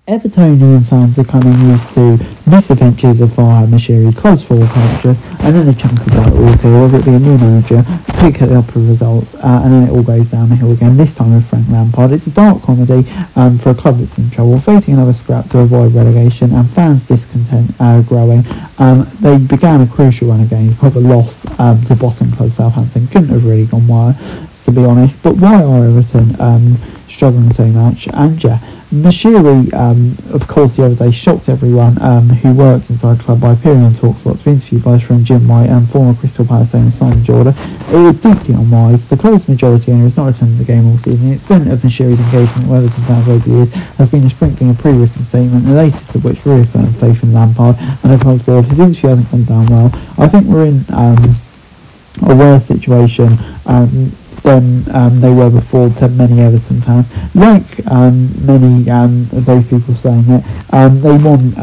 Evertonian fans are kind of used to misadventures of Farhad Moshiri, close forward culture, and then a chunk of that all appear, whether it be a new manager, pick up the results, and then it all goes down the hill again, this time with Frank Lampard. It's a dark comedy for a club that's in trouble, facing another scrap to avoid relegation, and fans' discontent growing. They began a crucial run of games, but the loss to bottom club Southampton couldn't have really gone worse, to be honest. But why are Everton struggling so much? And yeah, Moshiri, of course, the other day shocked everyone who works inside the club by appearing on TalkSport to be interviewed by his friend Jim White and former Crystal Palace owner Simon Jordan. It was deeply unwise. The close majority owner has not returned to the game all season. The extent of Moshiri's engagement with Everton fans over the years has been a sprinkling of pre-written statement, the latest of which reaffirmed faith in Lampard and the club's board. His interview hasn't gone down well. I think we're in a worse situation than they were before to many Everton fans. Like many of those people saying it, they want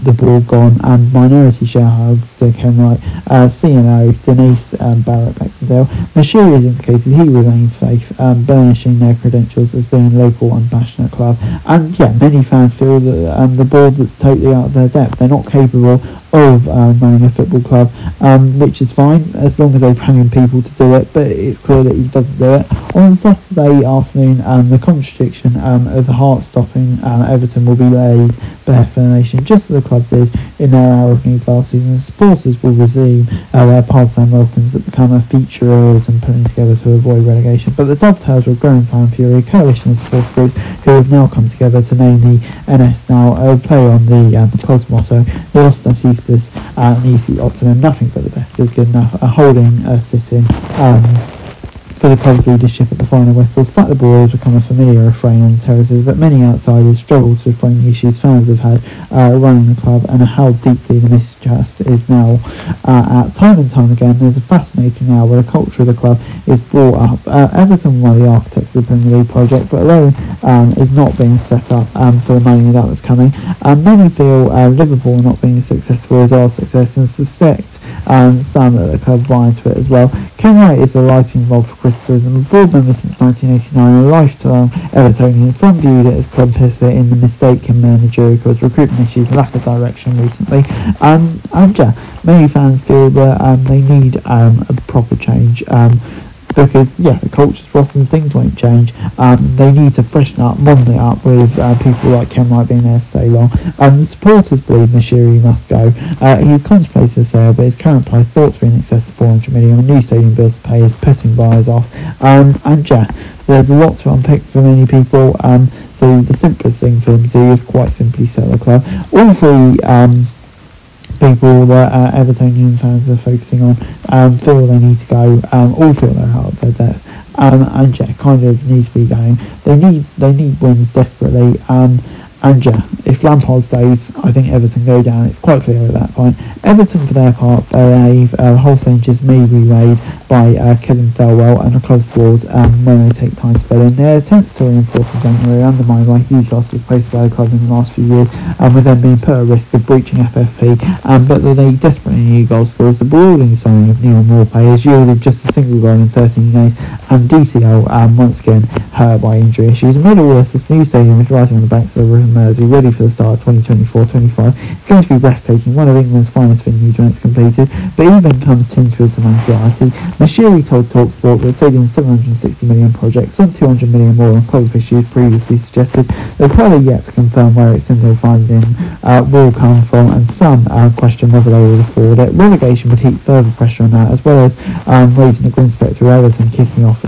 the board gone, and minority shareholder Ken Wright, CNO Denise Barrett-Baxendale. Moshiri has indicated he remains faith, burnishing their credentials as being a local and passionate club. And yeah, many fans feel that the board that's totally out of their depth. They're not capable of running a football club, which is fine as long as they bring in people to do it, but it's clear that he doesn't do it. On Saturday afternoon, the contradiction of the heart-stopping Everton will be laid bare for the nation, just as the club did in their hour of need last season. The supporters will resume their partisan welcomes that become a feature of Everton putting together to avoid relegation. But the dovetails with growing fan fury, a coalition of support groups who have now come together to name the NS now play on the club's motto, Nos Statistas Nisi Optimum, nothing but the best is good enough, holding a sit-in for the club's leadership at the final whistle. Sack the ball has become a familiar refrain on the terraces, but many outsiders struggle to frame the issues fans have had running the club and how deeply the mistrust is now at. Time and time again, there's a fascinating hour where the culture of the club is brought up. Everton were one of the architects of the Premier League project, but alone is not being set up for the money that was coming. Many feel Liverpool not being successful as our success, and suspect some at the club buy into it as well. Ken Wright is a lighting rod for criticism. A board member since 1989, a lifelong Evertonian. Some viewed it as complicit in the mistaken managerial because recruitment issues, lack of direction recently. And yeah, many fans feel that they need a proper change. Because yeah, the culture's rotten, things won't change. They need to freshen up, modern it up with people like Ken Wright being there so long. The supporters believe Moshiri must go. He's contemplated a sale, but his current price thought to be in excess of 400 million. A new stadium bills to pay is putting buyers off. And yeah, there's a lot to unpick for many people. So the simplest thing for them to do is quite simply sell the club. All three people that Evertonian fans are focusing on feel they need to go, all feel they're out of their depth, and yeah, kind of need to be going. They need wins desperately, and yeah, if Lampard stays, I think Everton go down. It's quite clear at that point. Everton, for their part, believe whole changes may be made by Kevin Thelwell and the club's board when they take time to bed in. Their attempts to reinforce in January undermined by huge losses placed by the club in the last few years, with them being put at risk of breaching FFP, but they desperately need goal scorers. The brawling signing of Neil Maupay has yielded just a single goal in 13 games, and DCL once again hurt by injury issues. Middlesbrough's this new stadium is rising on the banks of the River Mersey, ready for the start of 2024-25. It's going to be breathtaking, one of England's finest venues when it's completed, but even comes tinged with some anxiety. Moshiri told TalkSport that the stadium's 760 million project, some 200 million more than club officials previously suggested. They're probably yet to confirm where its single funding will come from, and some question whether they will afford it. Relegation would heap further pressure on that, as well as raising the grin spectre of Everton kicking off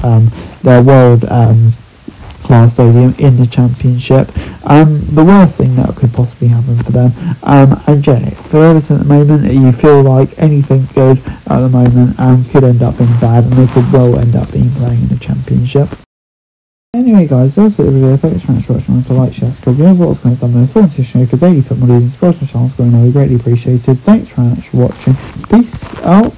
their world class stadium in the Championship. The worst thing that could possibly happen for them. And yeah, for Everton at the moment, you feel like anything good at the moment could end up being bad, and they could well end up being playing in the Championship. Anyway guys, that's it for the video. Thanks very much for watching. Remember to like, share, subscribe. Here's what's going to be done with the show for daily football news and sports channels going on. We greatly appreciated. Thanks very much for watching. Peace out.